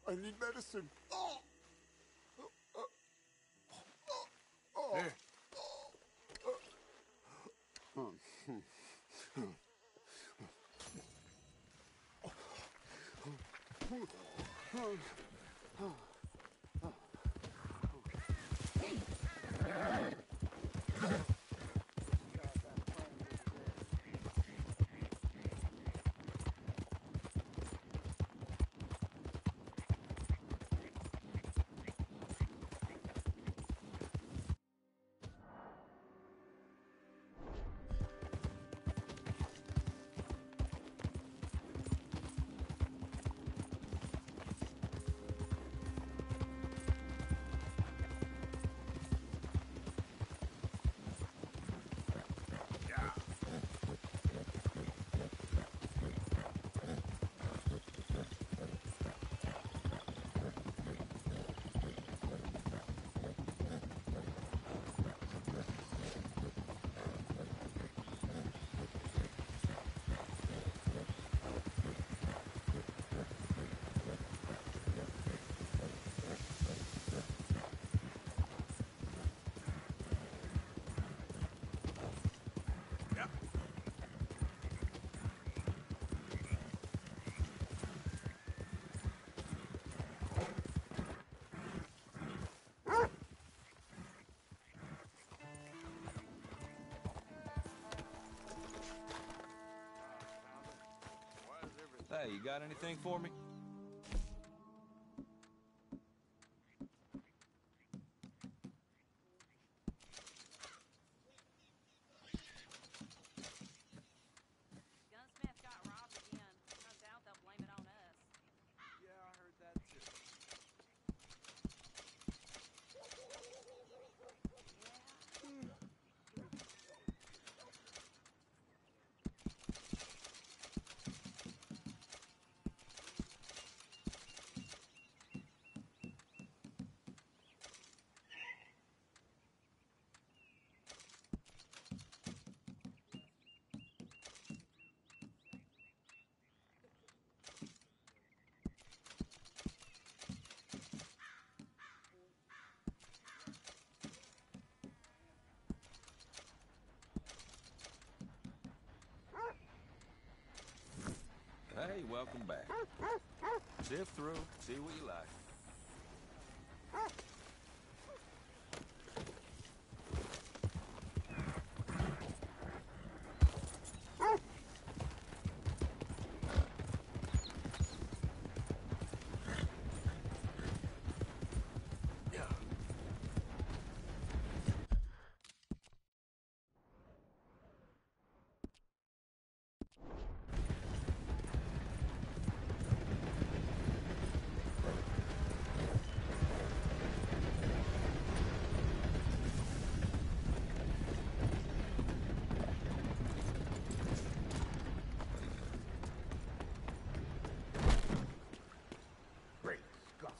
I need medicine. Here. Hey, you got anything for me? Gunsmith got robbed again. I doubt they'll blame it on us. Yeah, I heard that too. Hey, welcome back. Sift through, see what you like.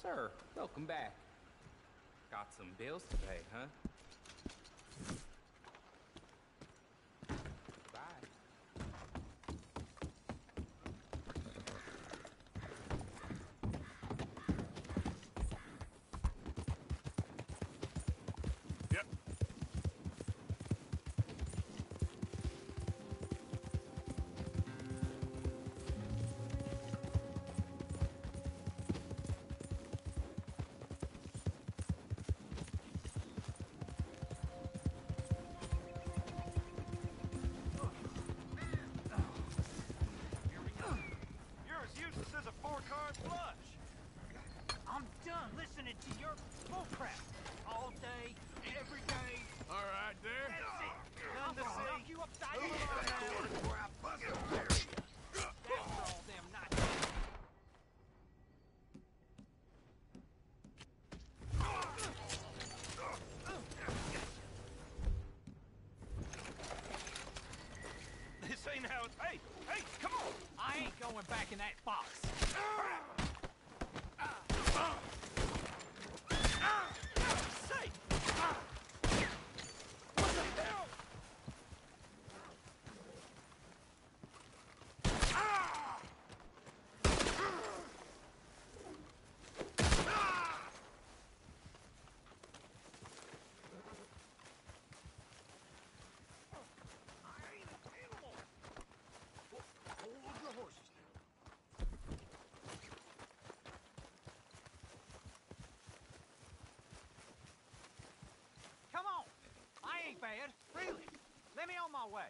Sir, welcome back. Got some bills to pay, huh? Bye. Yep. You're as useless as a four-card flush. I'm done listening to your bullcrap. All day, every day. All right, there. That's it. None to see. Knock you upside Move your on head. now. That's for all them Nazis. This ain't how it's... Hey, hey, come on! I ain't going back in that box. Say! What the hell? on my way.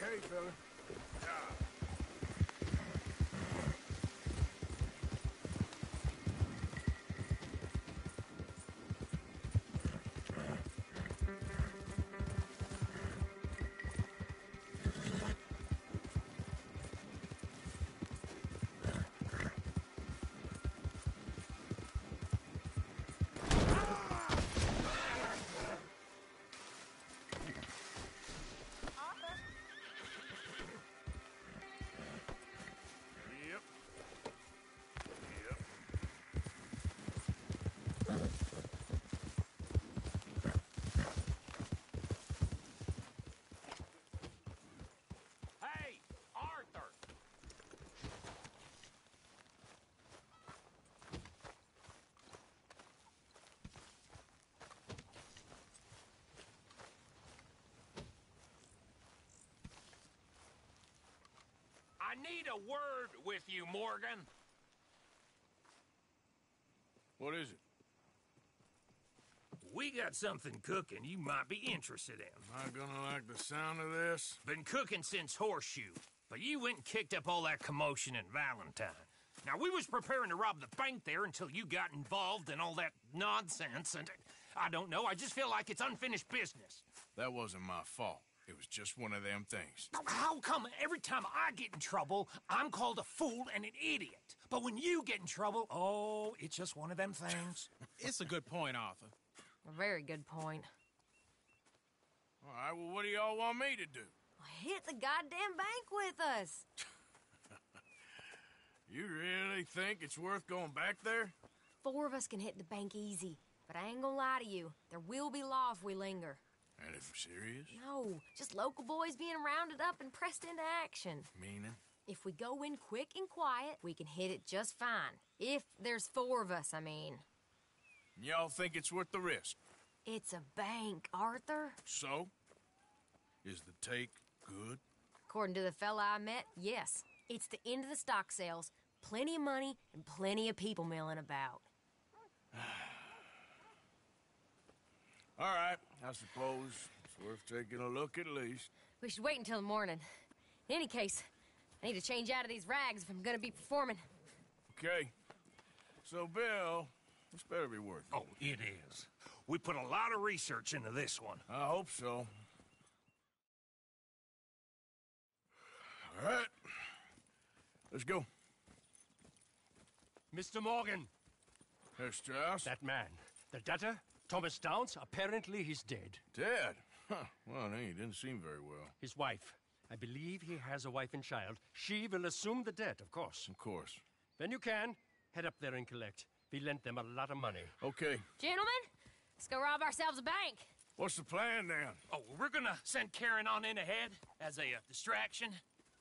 Okay, fella. Yep. Yep. Hey, Arthur! I need a word with you, Morgan. What is it? We got something cooking you might be interested in. Am I gonna like the sound of this? Been cooking since Horseshoe, but you went and kicked up all that commotion in Valentine. Now, we was preparing to rob the bank there until you got involved in all that nonsense, and I don't know, I just feel like it's unfinished business. That wasn't my fault. It was just one of them things. How come every time I get in trouble, I'm called a fool and an idiot? But when you get in trouble, oh, it's just one of them things. It's a good point, Arthur. A very good point. All right, well, what do y'all want me to do? Hit the goddamn bank with us. You really think it's worth going back there? 4 of us can hit the bank easy. But I ain't gonna lie to you. There will be law if we linger. And if we're serious? No, just local boys being rounded up and pressed into action. Meaning? If we go in quick and quiet, we can hit it just fine. If there's 4 of us, I mean. Y'all think it's worth the risk? It's a bank, Arthur. So? Is the take good? According to the fella I met, yes. It's the end of the stock sales. Plenty of money and plenty of people milling about. All right, I suppose it's worth taking a look at least. We should wait until the morning. In any case, I need to change out of these rags if I'm gonna be performing. Okay. So, Bill, this better be worth it. Oh, it is. We put a lot of research into this one. I hope so. All right. Let's go. Mr. Morgan, Herr Strauss? that man, the debtor, Thomas Downs, apparently he's dead. Dead? Huh. Well, he didn't seem very well. His wife, I believe he has a wife and child. She will assume the debt, of course. Of course. When you can, head up there and collect. We lent them a lot of money. Okay. Gentlemen, let's go rob ourselves a bank. What's the plan, then? Oh, we're gonna send Karen on in ahead as a distraction.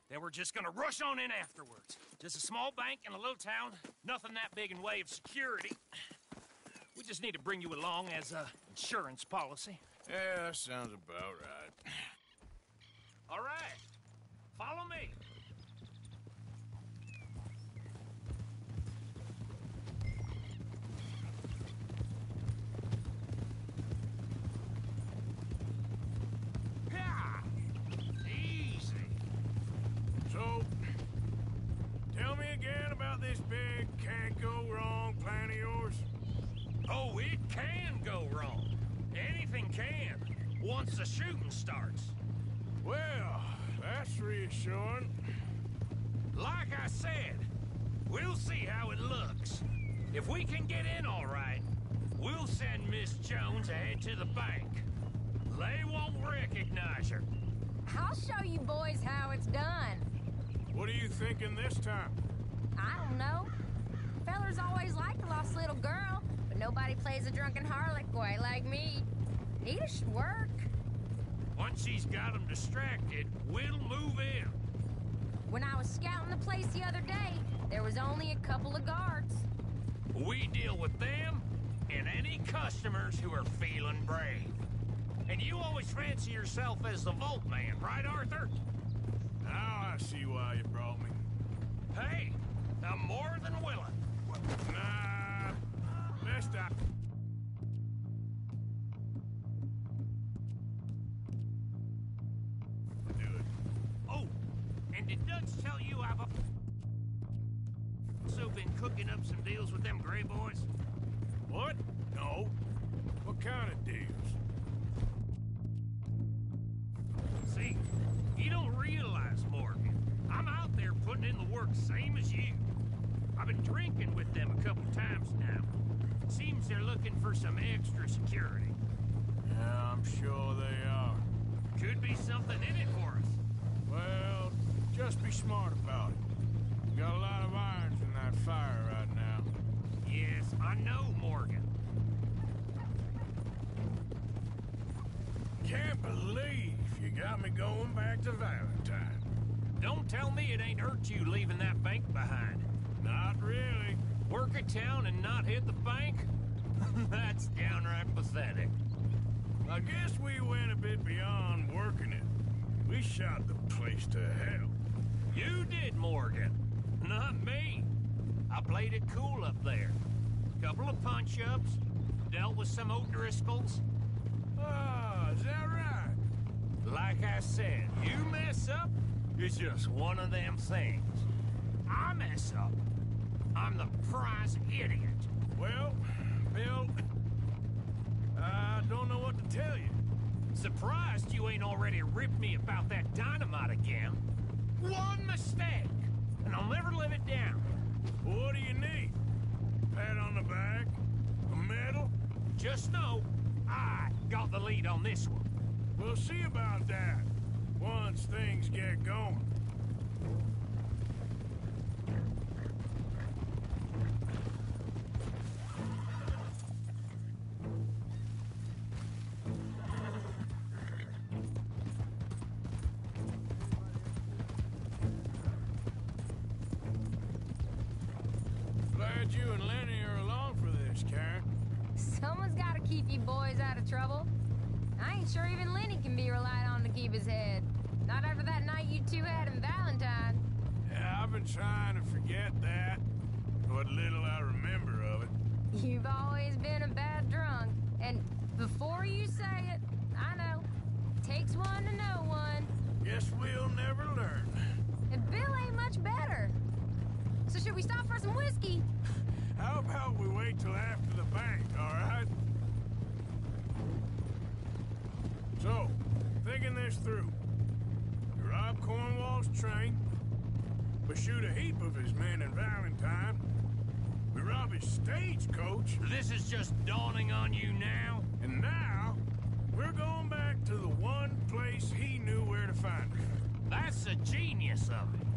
Then we're just gonna rush on in afterwards. Just a small bank in a little town. Nothing that big in way of security. We just need to bring you along as a insurance policy. Yeah, that sounds about right. All right. Follow me. Yeah. Easy. So, tell me again about this big anything can, once the shooting starts. Well, that's reassuring. Like I said, we'll see how it looks. If we can get in all right, we'll send Miss Jones ahead to the bank. They won't recognize her. I'll show you boys how it's done. What are you thinking this time? I don't know. Fellers always liked a lost little girl, but nobody plays a drunken harlot quite like me. Nita should work. Once she's got them distracted, we'll move in. When I was scouting the place the other day, there was only a couple of guards. We deal with them and any customers who are feeling brave. And you always fancy yourself as the Vault Man, right, Arthur? Now I see why you brought me. Hey, I'm more than willing. Nah, best I... Do it. Oh, and did Dutch tell you I've also been cooking up some deals with them Gray Boys? What? No. What kind of deals? See, you don't realize, Morgan. I'm out there putting in the work same as you. I've been drinking with them a couple times now. Seems they're looking for some extra security. Yeah, I'm sure they are. Could be something in it for us. Well, just be smart about it. Got a lot of irons in that fire right now. Yes, I know, Morgan. Can't believe you got me going back to Valentine. Don't tell me it ain't hurt you leaving that bank behind. Not really. Work a town and not hit the bank? That's downright pathetic. I guess we went a bit beyond working it. We shot the place to hell. You did, Morgan. Not me. I played it cool up there. Couple of punch-ups, dealt with some O'Driscolls. Ah, is that right? Like I said, you mess up, it's just one of them things. I mess up, I'm the prize idiot. Well, Bill, I don't know what to tell you. Surprised you ain't already ripped me about that dynamite again. One mistake, and I'll never live it down. What do you need? Pat on the back? A medal? Just know, I got the lead on this one. We'll see about that once things get going. Glad you and Lenny are along for this, Karen. Someone's got to keep you boys out of trouble. I ain't sure even Lenny can be relied on to keep his head. Not after that night you two had in Valentine. Yeah, I've been trying to forget that. What little I remember of it. You've always been a bad drunk. And before you say it, I know. Takes one to know one. Guess we'll never learn. And Bill ain't much better. So should we stop for some whiskey? How about we wait till after the bank, all right? So, thinking this through. We rob Cornwall's train. We shoot a heap of his men in Valentine. We rob his stagecoach. This is just dawning on you now? And now, we're going back to the one place he knew where to find her. That's the genius of it.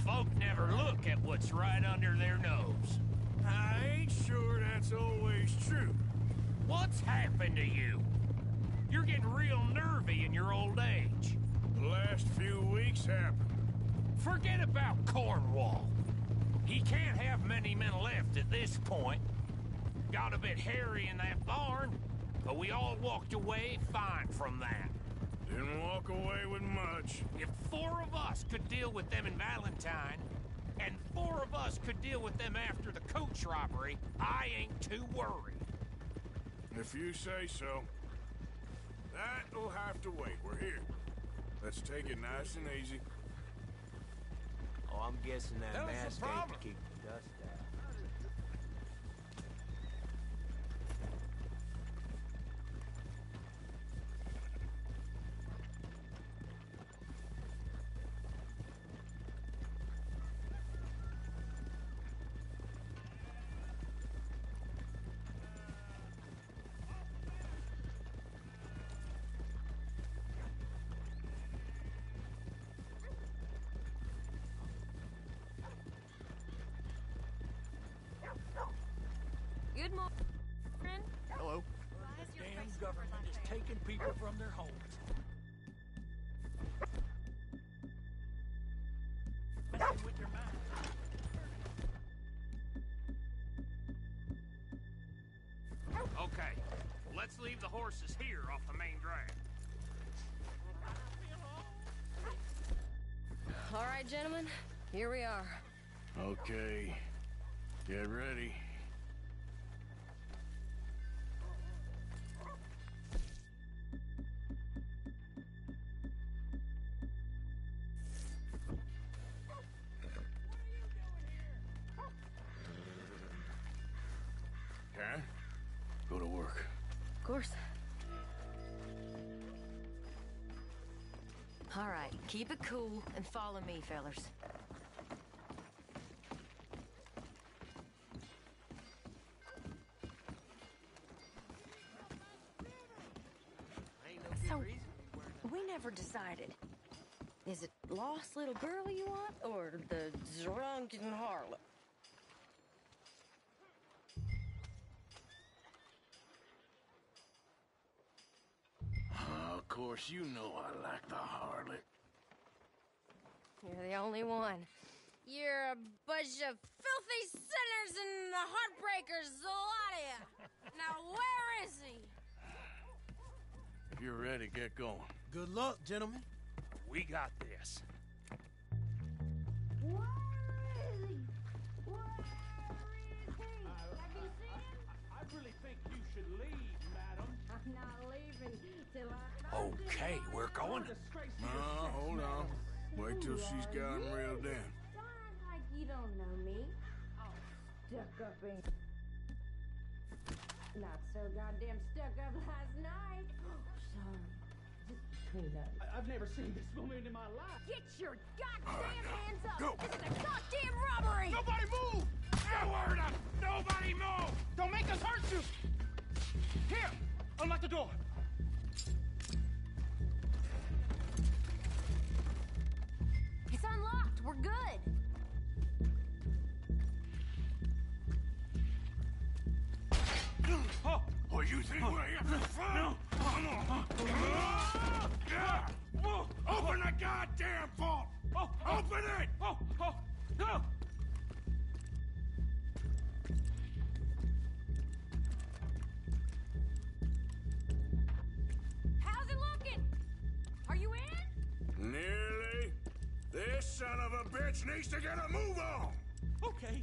Folk never look at what's right under their nose. I ain't sure that's always true. What's happened to you? You're getting real nervy in your old age. The last few weeks happened. Forget about Cornwall. He can't have many men left at this point. Got a bit hairy in that barn, but we all walked away fine from that. Didn't walk away with much. If 4 of us could deal with them in Valentine, and 4 of us could deal with them after the coach robbery, I ain't too worried. If you say so. That'll have to wait. We're here. Let's take it nice and easy. Oh, I'm guessing that That was the mask ain't problem. to keep the dust out. Good morning. Hello. The damn government is taking people from their homes. Messing with your mind. Okay, let's leave the horses here off the main drag. All right, gentlemen, here we are. Okay. Get ready. Karen, go to work. Of course. All right, keep it cool and follow me, fellers. So, we never decided. Is it lost little girl you want, or the drunken harlot? Of course, you know I like the harlot. You're the only one. You're a bunch of filthy sinners and the heartbreakers, a lot of you. Now, where is he? If you're ready, get going. Good luck, gentlemen. We got this. Where is he? Where is he? Have you seen him? I really think you should leave, madam. I'm not leaving till I... Okay, we're going. No, hold on. Wait till she's gotten reeled in. Don't act like you don't know me. Oh, stuck up in... Not so goddamn stuck up last night. Sorry. Just between us. I've never seen this woman in my life. Get your goddamn hands up! Go. This is a goddamn robbery! Nobody move! No word up! Nobody move! Don't make us hurt you! Here! Unlock the door! It's unlocked. We're good. Oh, you think we're here for fun? No. Come on. Yeah. Open the goddamn vault! Open it! No! How's it looking? Are you in? Nearly. This son of a bitch needs to get a move on! Okay.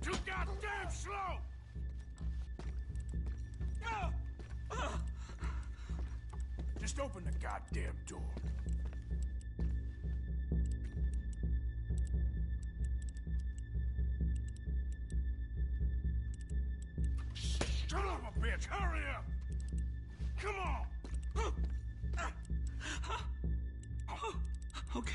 Too goddamn slow! Just open the goddamn door. Son of a bitch, hurry up! Come on! Okay.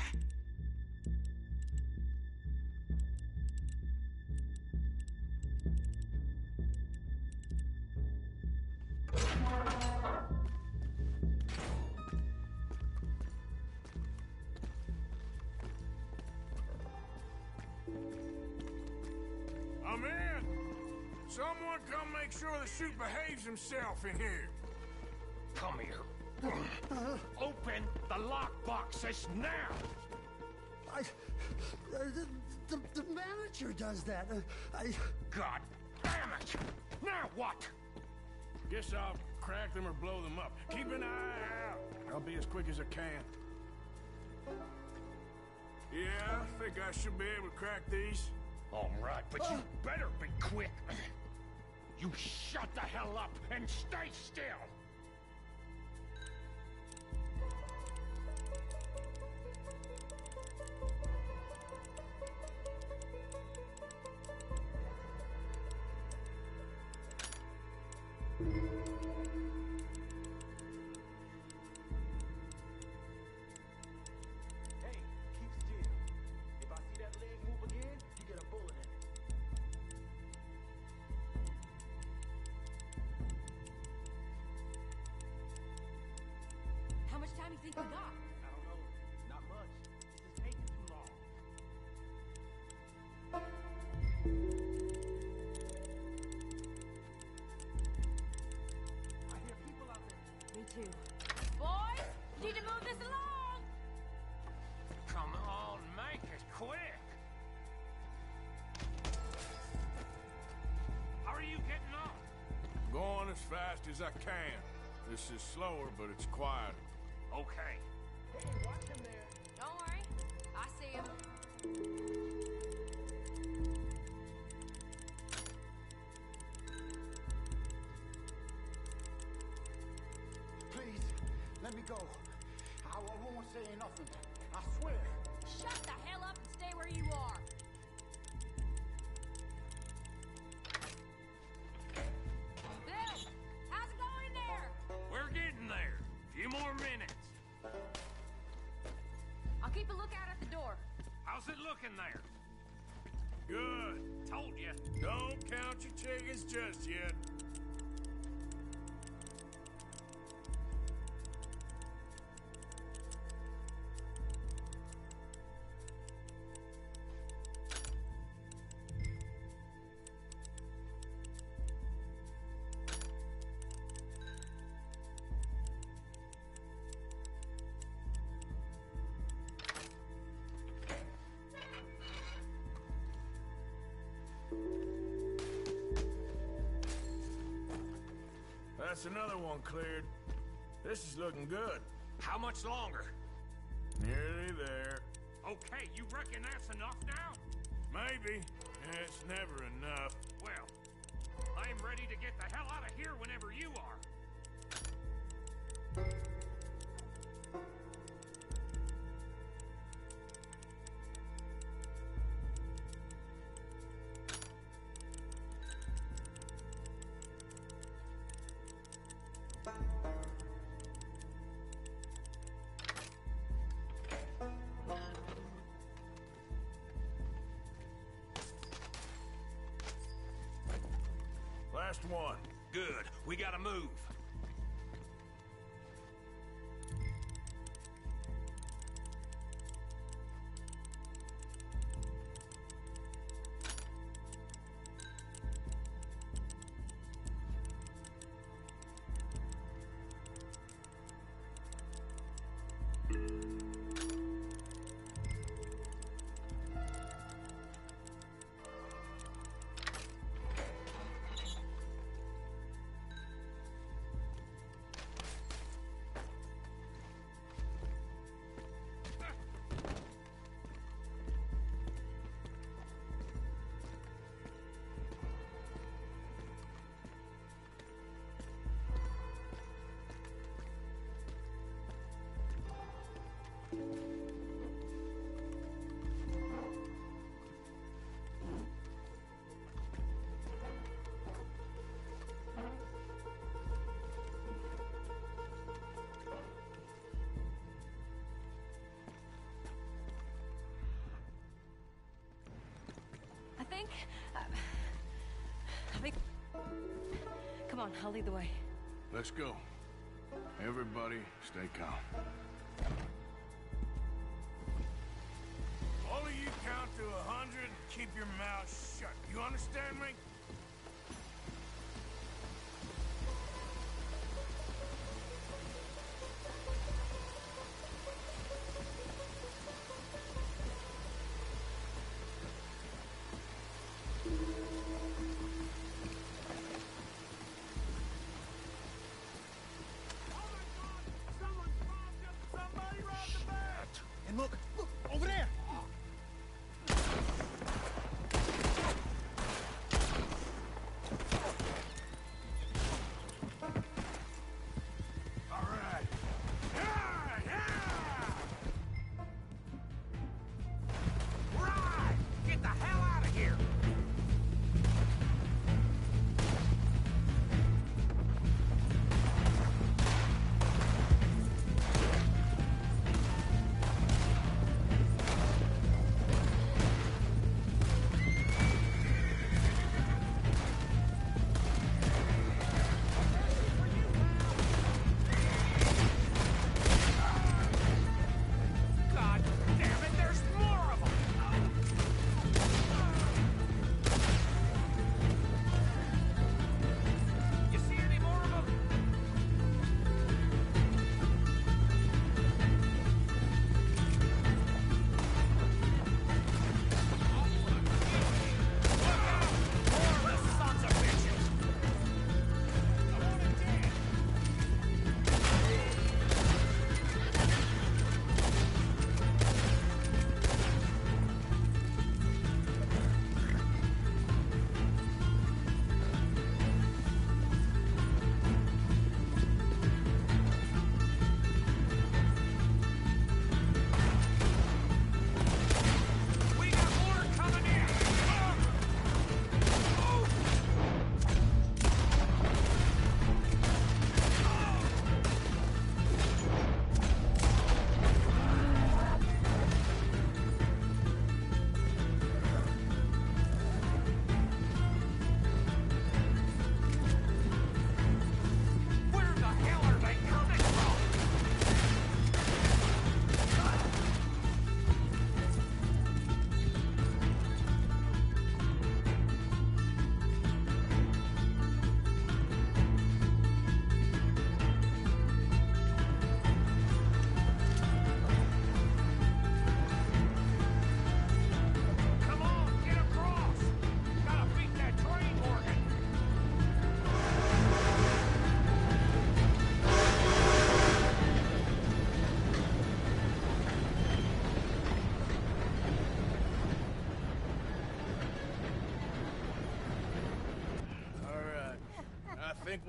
I'm in! Someone come make sure the chute behaves himself in here. Come here. Open the lockbox this now! The manager does that. God damn it! Now what? Guess I'll crack them or blow them up. Keep an eye out. I'll be as quick as I can. Yeah, I think I should be able to crack these. All right, but you better be quick. You shut the hell up and stay still! Hey, keep still. If I see that leg move again, you get a bullet in it. How much time do you think we got? I don't know. Not much. This is taking too long. to. Boys, you need to move this along! Come on, make it quick! How are you getting on? Going as fast as I can. This is slower, but it's quieter. Okay. Don't worry, I see him. Please, let me go. I won't say nothing. I swear. Shut the hell up and stay where you are! Bill, how's it going in there? We're getting there. Few more minutes. I'll keep a lookout at the door. How's it looking there? Good. Told you. Don't count your chickens just yet. That's another one cleared. This is looking good. How much longer? Nearly there. Okay, you reckon that's enough now? Maybe. It's never enough. Well, I'm ready to get the hell out of here whenever you are. Last one. Good. We gotta move. I think... Come on, I'll lead the way. Let's go. Everybody, stay calm. All of you count to 100 and keep your mouth shut. You understand me? And look, over there!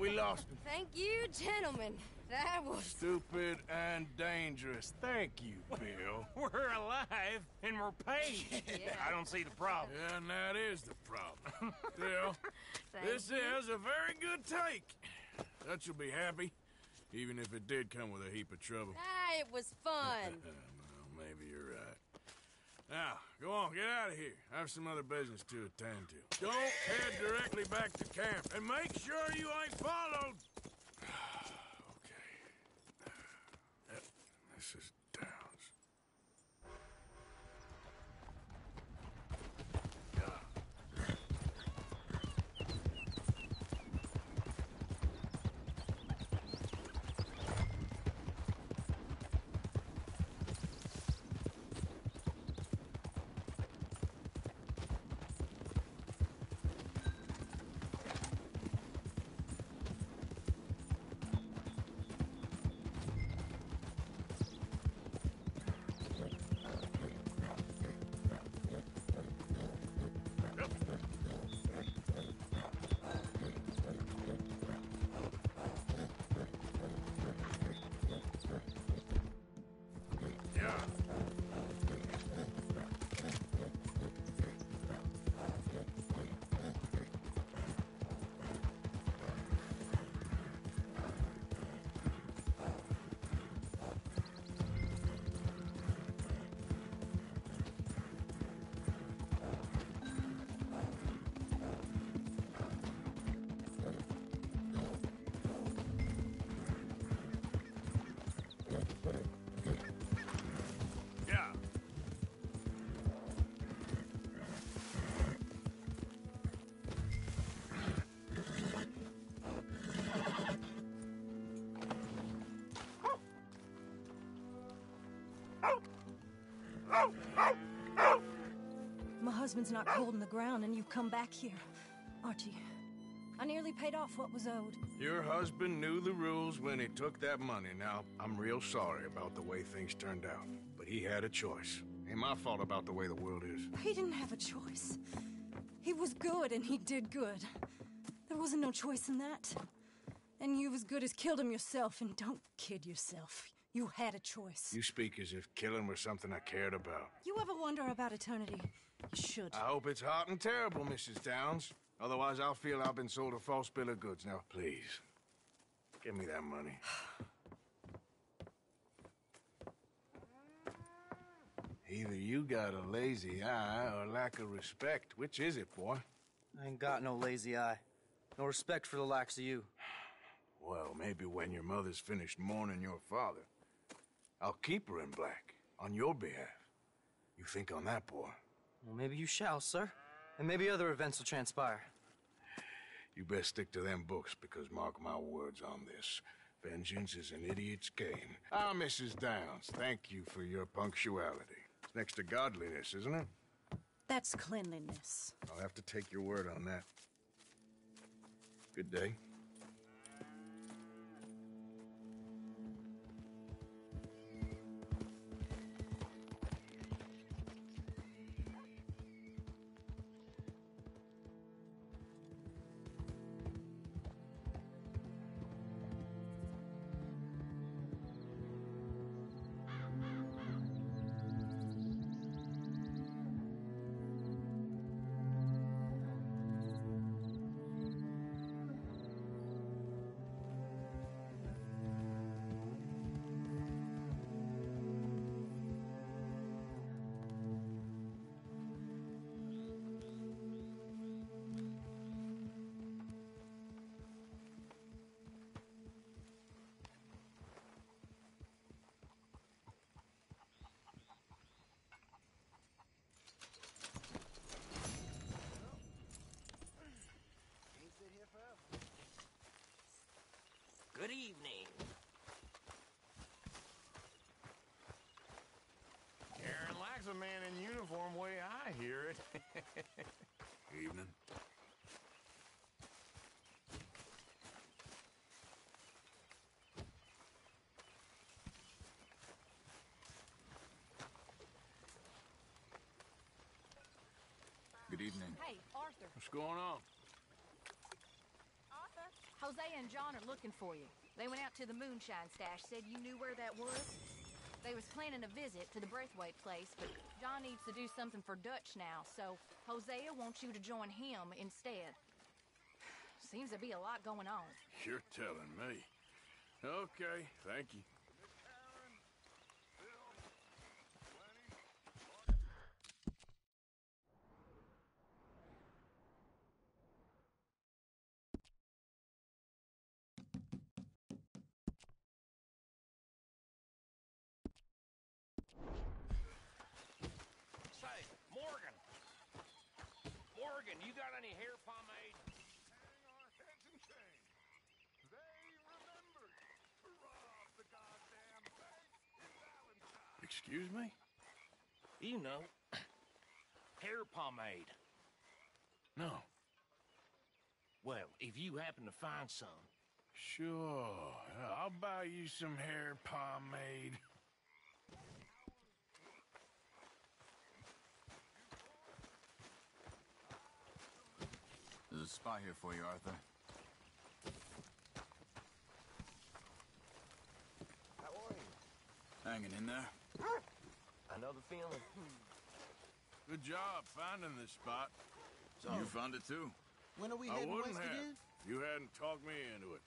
we lost him. Thank you, gentlemen. That was... Stupid and dangerous. Thank you, Bill. We're alive and we're paid. Yeah. I don't see the problem. Yeah, and that is the problem. Still, Thank this you. is a very good take. Dutch will be happy, even if it did come with a heap of trouble. Ah, it was fun. Well, maybe you're right. Now, go on, get out of here. I have some other business to attend to. Don't head directly back to camp, and make sure you ain't followed. Okay. Yep, this is Downs. My husband's not cold in the ground, and you've come back here. Archie, I nearly paid off what was owed. Your husband knew the rules when he took that money. Now, I'm real sorry about the way things turned out. But he had a choice. Ain't my fault about the way the world is. He didn't have a choice. He was good, and he did good. There wasn't no choice in that. And you've as good as killed him yourself, and don't kid yourself. You had a choice. You speak as if killing was something I cared about. You ever wonder about eternity? You should. I hope it's hot and terrible, Mrs. Downs. Otherwise, I'll feel I've been sold a false bill of goods. Now, please, give me that money. Either you got a lazy eye or lack of respect. Which is it, boy? I ain't got no lazy eye. No respect for the likes of you. Well, maybe when your mother's finished mourning your father, I'll keep her in black, on your behalf. You think on that, boy? Well, maybe you shall, sir. And maybe other events will transpire. You best stick to them books, because mark my words on this. Vengeance is an idiot's game. Ah, Mrs. Downs, thank you for your punctuality. It's next to godliness, isn't it? That's cleanliness. I'll have to take your word on that. Good day. Good evening. Karen likes a man in uniform way I hear it. Evening. Good evening. Hey, Arthur. What's going on? Arthur? Hosea and John are looking for you. They went out to the moonshine stash, said you knew where that was. They was planning a visit to the Braithwaite place, but John needs to do something for Dutch now, so Hosea wants you to join him instead. Seems to be a lot going on. You're telling me. Okay, thank you. Say, Morgan. Morgan, you got any hair pomade? Hang our heads in shame. They remembered to rob the goddamn bank in Valentine. Excuse me? You know, hair pomade. No. Well, if you happen to find some. Sure. I'll buy you some hair pomade. There's a spot here for you, Arthur. How are you? Hanging in there. I know the feeling. Good job finding this spot. So you found it too? When are we I heading wouldn't west have. again? You hadn't talked me into it.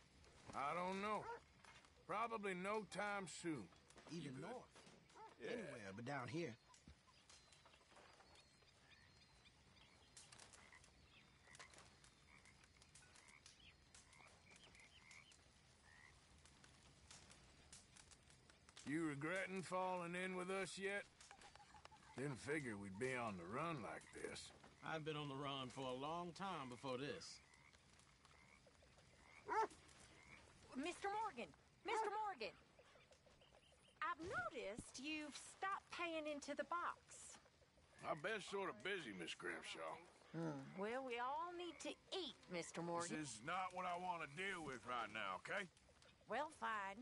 I don't know. Probably no time soon. Even north. Yeah. Anywhere but down here. You regretting falling in with us yet? Didn't figure we'd be on the run like this. I've been on the run for a long time before this. Mr. Morgan! Mr. Morgan! I've noticed you've stopped paying into the box. I've been sort of busy, Miss Grimshaw. Well, we all need to eat, Mr. Morgan. This is not what I want to deal with right now, okay? Well, fine.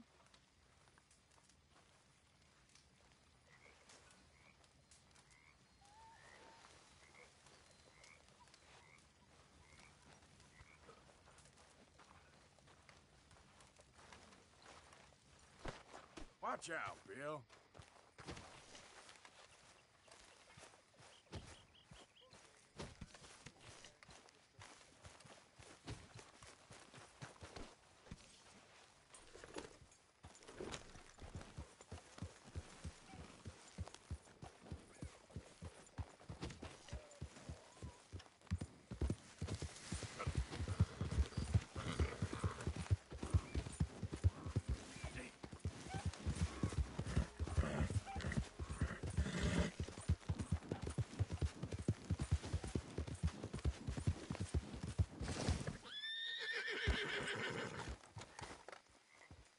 Watch out, Bill.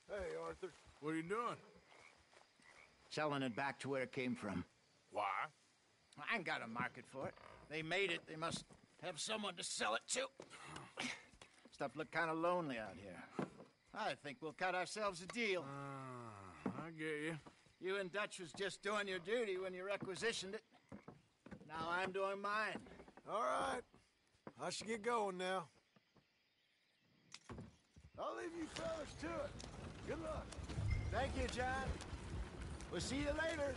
Hey, Arthur. What are you doing? Selling it back to where it came from. Why? I ain't got a market for it. They made it. They must have someone to sell it to. Stuff look kind of lonely out here. I think we'll cut ourselves a deal. I get you. You and Dutch was just doing your duty when you requisitioned it. Now I'm doing mine. All right. I should get going now. I'll leave you fellas to it. Good luck. Thank you, John. We'll see you later.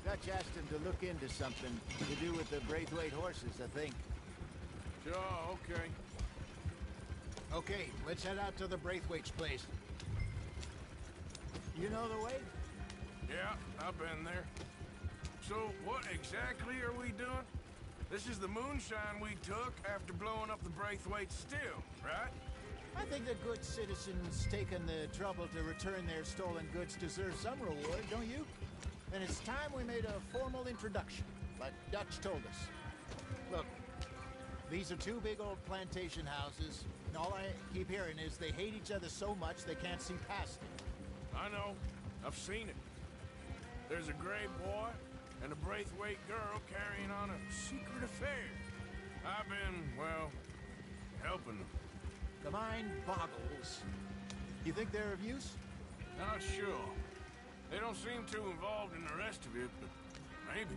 Dutch asked him to look into something to do with the Braithwaite horses, I think. Sure, okay. Okay, let's head out to the Braithwaite's place. You know the way? Yeah, I've been there. So, what exactly are we doing? This is the moonshine we took after blowing up the Braithwaite still, right? I think the good citizens taking the trouble to return their stolen goods deserve some reward, don't you? And it's time we made a formal introduction, like Dutch told us. Look, these are two big old plantation houses, and all I keep hearing is they hate each other so much they can't see past it. I know. I've seen it. There's a gray boy and a Braithwaite girl carrying on a secret affair. I've been, well, helping them. The mind boggles. You think they're of use? Not sure. They don't seem too involved in the rest of it, but maybe.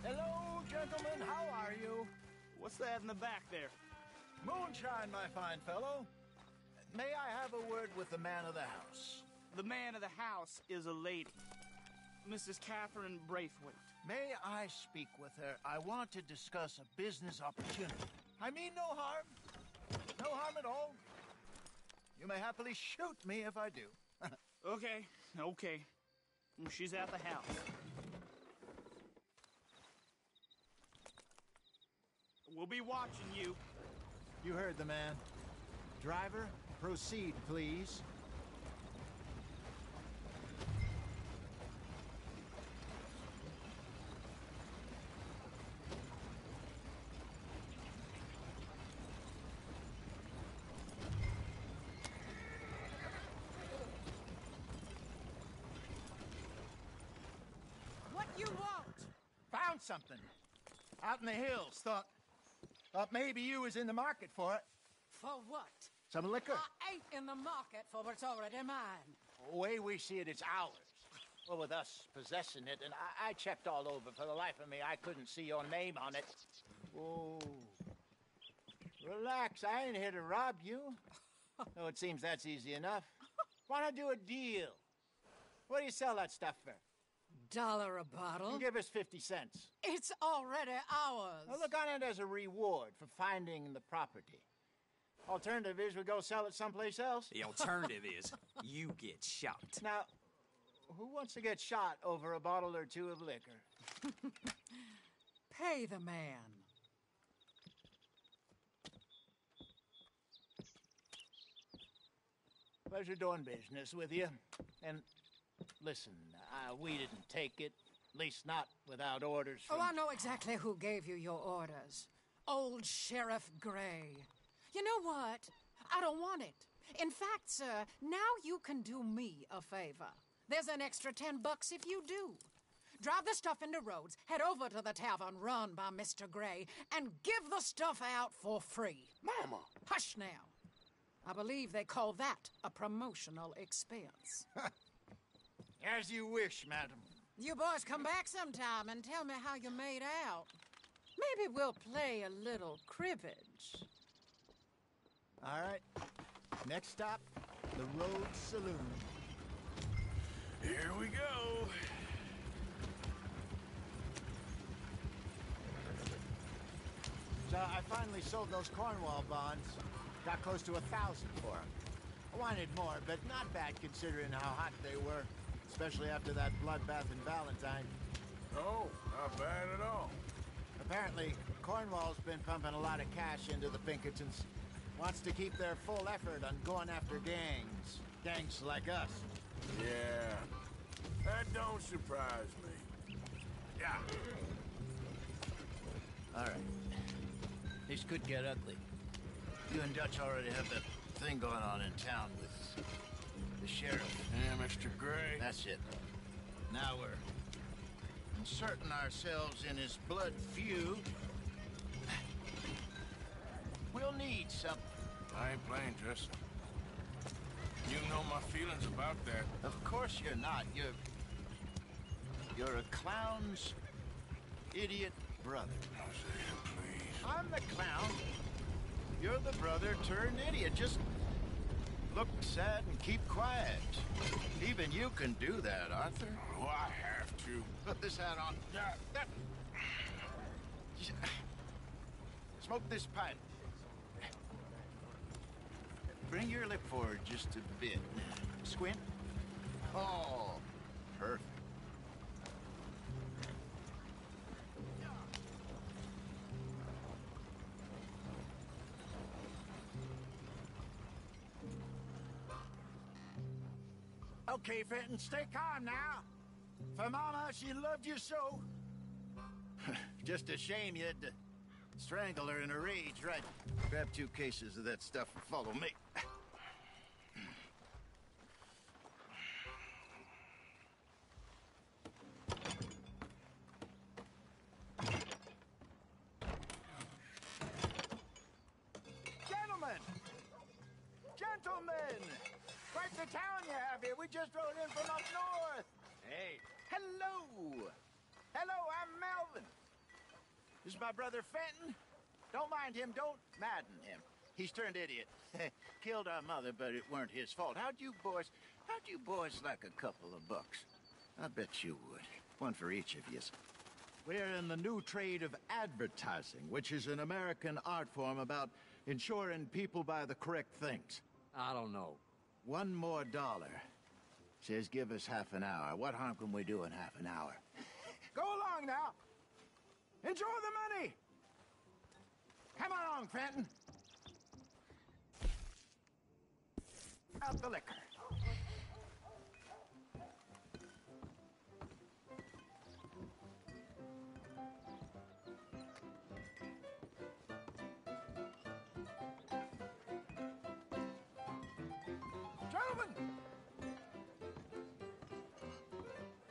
Hello, gentlemen. How are you? What's that in the back there? Moonshine, my fine fellow. May I have a word with the man of the house? The man of the house is a lady, Mrs. Catherine Braithwaite. May I speak with her? I want to discuss a business opportunity. I mean no harm. No harm at all. You may happily shoot me if I do. Okay. She's at the house. We'll be watching you. You heard the man. Driver, proceed, please. What you want? Found something. Out in the hills. Thought maybe you was in the market for it. For what? Some liquor. I ain't in the market for what's already mine. The way we see it, it's ours. Well, with us possessing it, and I checked all over. For the life of me, I couldn't see your name on it. Oh. Relax, I ain't here to rob you. No, it seems that's easy enough. Why not do a deal? What do you sell that stuff for? $1 a bottle? You give us 50 cents. It's already ours. Well, look on it as a reward for finding the property. Alternative is we go sell it someplace else. The alternative is you get shot. Now, who wants to get shot over a bottle or two of liquor? Pay the man. Pleasure doing business with you. And listen, we didn't take it. At least not without orders from... Oh, I know exactly who gave you your orders. Old Sheriff Gray. You know what? I don't want it. In fact, sir, now you can do me a favor. There's an extra $10 if you do. Drive the stuff into Rhodes, head over to the tavern run by Mr. Gray, and give the stuff out for free. Mama! Hush now. I believe they call that a promotional expense. As you wish, madam. You boys come back sometime and tell me how you made out. Maybe we'll play a little cribbage. All right. Next stop, the Rhodes Saloon. Here we go. So I finally sold those Cornwall bonds. Got close to 1,000 for them. I wanted more, but not bad considering how hot they were, especially after that bloodbath in Valentine. Oh, not bad at all. Apparently, Cornwall's been pumping a lot of cash into the Pinkertons. Wants to keep their full effort on going after gangs. Gangs like us. Yeah, that don't surprise me. Yeah. All right. This could get ugly. You and Dutch already have that thing going on in town with the sheriff. Yeah, Mr. Gray. That's it. Now we're inserting ourselves in his blood feud. We'll need something. I ain't playing, Justin. You know my feelings about that. Of course you're not. You're a clown's idiot brother. Hosea, please. I'm the clown. You're the brother turned idiot. Just look sad and keep quiet. Even you can do that, Arthur. Oh, I have to. Put this hat on. Smoke this pipe. Bring your lip forward just a bit. Squint. Oh, perfect. Okay, Fenton, stay calm now. For Mama, she loved you so. Just a shame you had to strangle her in a rage, right? Grab 2 cases of that stuff and follow me. Gentlemen! Quite the town you have here. We just rode in from up north. Hey. Hello. Hello, I'm Melvin. This is my brother Fenton. Don't mind him. Don't madden him. He's turned idiot. Killed our mother, but it weren't his fault. How'd you boys like a couple of bucks? I bet you would. One for each of yous. We're in the new trade of advertising, which is an American art form about ensuring people buy the correct things. I don't know. $1 more. Says give us half an hour. What harm can we do in half an hour? Go along now. Enjoy the money. Come along, Fenton. Out the liquor.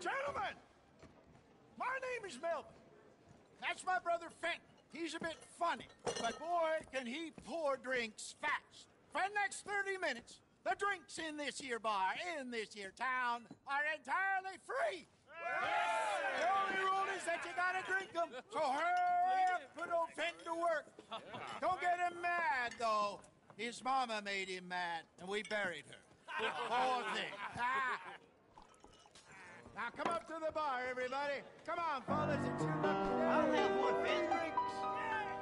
Gentlemen! My name is Melvin. That's my brother Fenton. He's a bit funny, but boy, can he pour drinks fast. For the next 30 minutes, the drinks in this here bar, in this here town, are entirely free. The only rule is that you gotta drink them, so hurry up, put old Fenton to work. Don't get him mad, though. His mama made him mad, and we buried her. Poor thing. Now come up to the bar, everybody. Come on, fellas, it's your luck today. I'll have one, Ben. Drinks.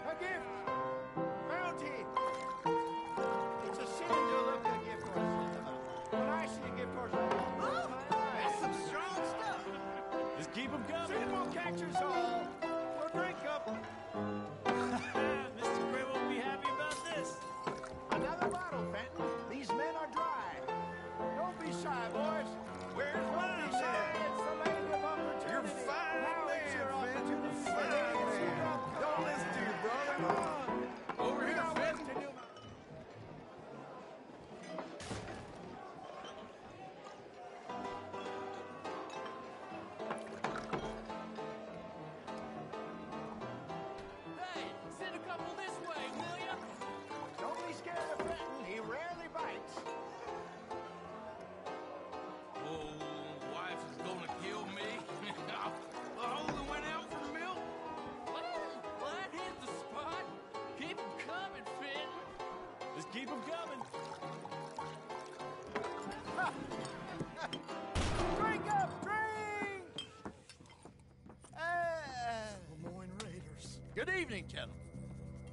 A gift. Bounty. It's a sin to look a gift horse in the mouth. When I see a gift horse, that's some strong stuff. Just keep them coming. Sin will catch us all. So drink up. Mr. Gray won't be happy about this. Another bottle, Fenton. These men are dry. Don't be shy, boys. Where's one? It's the land of opportunity. You're fine, now it's your opportunity. Fine. Don't listen to your brother. Come on. Over here, Fenton. Hey, send a couple this way, will ya? Don't be scared of Fenton. He rarely bites. Oh, wife is gonna kill me. Holding went out for milk. Well, that hit the spot. Keep 'em coming, Finn. Just keep them coming. Drink up! Drink! Lemoyne Raiders. Good evening, gentlemen.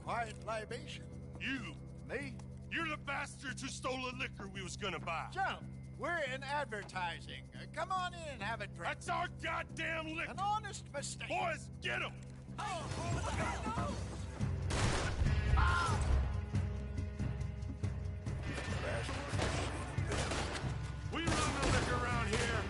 Quiet libation. You. Me? You're the bastards who stole the liquor we was gonna buy. Gentlemen, we're in advertising. Come on in and have a drink. That's our goddamn liquor. An honest mistake. Boys, get him! We run the liquor around here.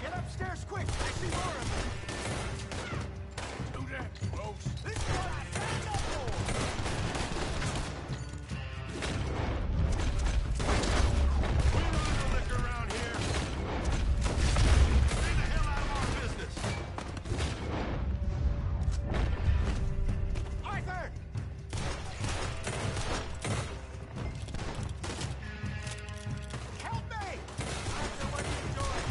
Get upstairs quick. I see more of them. Do that close. This is what I signed up for. We run the liquor around here. Stay the hell out of our business. Arthur! Help me! Arthur, what are you doing?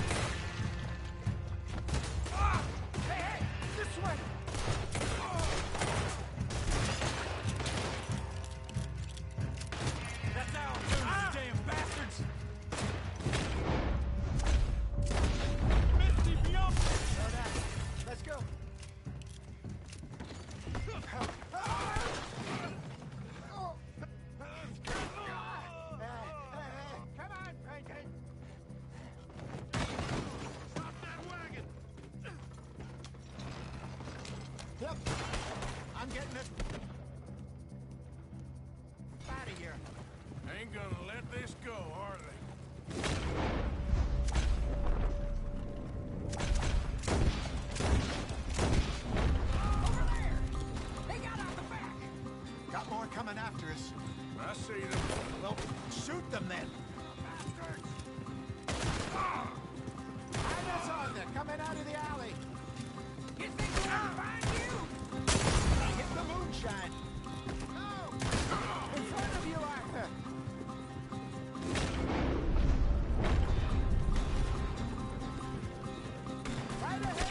Ah! Hey, this way! That's how I'm doing, you damn bastards. Misty, beyond. Let's go. Come on, Franklin. Stop that wagon. Yep. I'm getting it. Out of here. Ain't gonna let this go, are they? Over there! They got out the back! Got more coming after us. I see them. Well, shoot them then. Find us on there, coming out of the alley. You think we're gonna find you? Hit the moonshine. No! In front of you, Arthur. Right ahead.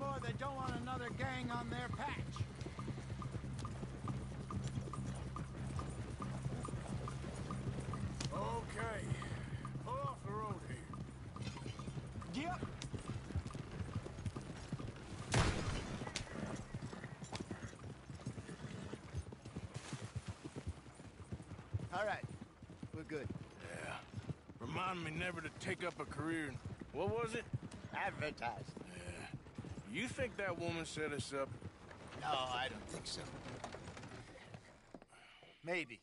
more they don't want another gang on their patch. Okay. Pull off the road here. Yep. All right. We're good. Yeah. Remind me never to take up a career in... What was it? Advertising. Yeah. You think that woman set us up? No, I don't think so. Maybe.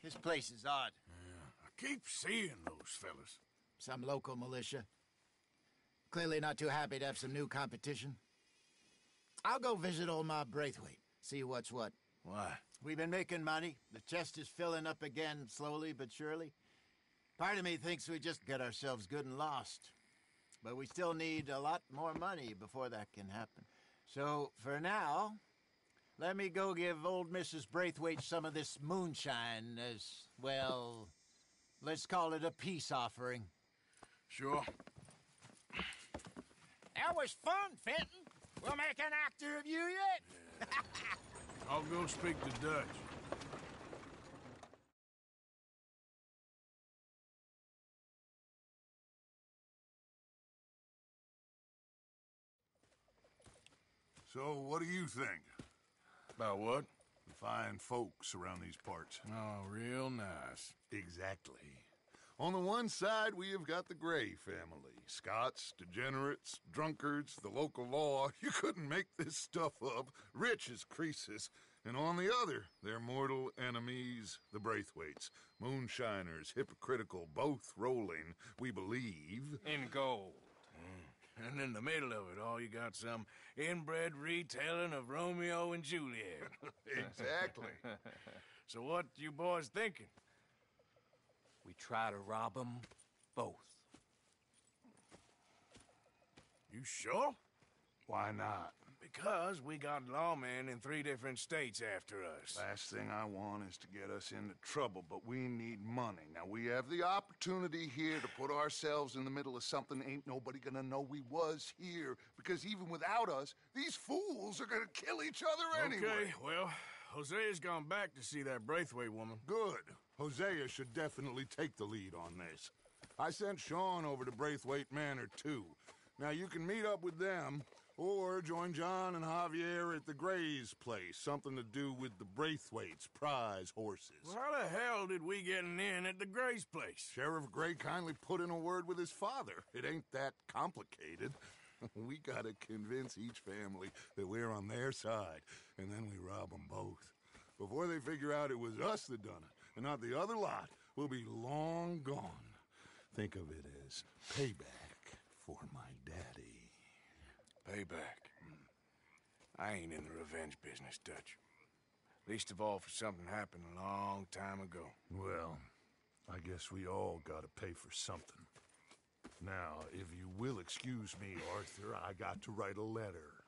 This place is odd. Yeah. I keep seeing those fellas. Some local militia. Clearly not too happy to have some new competition. I'll go visit old Ma Braithwaite, see what's what. Why? We've been making money. The chest is filling up again, slowly but surely. Part of me thinks we just get ourselves good and lost. But we still need a lot more money before that can happen. So, for now, let me go give old Mrs. Braithwaite some of this moonshine as, well, let's call it a peace offering. Sure. That was fun, Fenton. We'll make an actor of you yet. I'll go speak to Dutch. So, what do you think? About what? The fine folks around these parts. Oh, real nice. Exactly. On the one side, we have got the Gray family. Scots, degenerates, drunkards, the local law. You couldn't make this stuff up. Rich as Croesus. And on the other, their mortal enemies, the Braithwaites. Moonshiners, hypocritical, both rolling, we believe. In gold. And in the middle of it all, you got some inbred retelling of Romeo and Juliet. Exactly. So what you boys thinking? We try to rob them both. You sure? Why not? Because we got lawmen in 3 different states after us. Last thing I want is to get us into trouble, but we need money. Now, we have the opportunity here to put ourselves in the middle of something ain't nobody gonna know we was here, because even without us, these fools are gonna kill each other anyway. Okay, well, Hosea's gone back to see that Braithwaite woman. Good. Hosea should definitely take the lead on this. I sent Sean over to Braithwaite Manor, too. Now, you can meet up with them, or join John and Javier at the Gray's place. Something to do with the Braithwaites' prize horses. Well, how the hell did we get in at the Gray's place? Sheriff Gray kindly put in a word with his father. It ain't that complicated. We gotta convince each family that we're on their side, and then we rob them both. Before they figure out it was us that done it, and not the other lot, we'll be long gone. Think of it as payback for my daddy. Payback. I ain't in the revenge business, Dutch. Least of all for something happened a long time ago. Well, I guess we all gotta pay for something. Now, if you will excuse me, Arthur, I got to write a letter.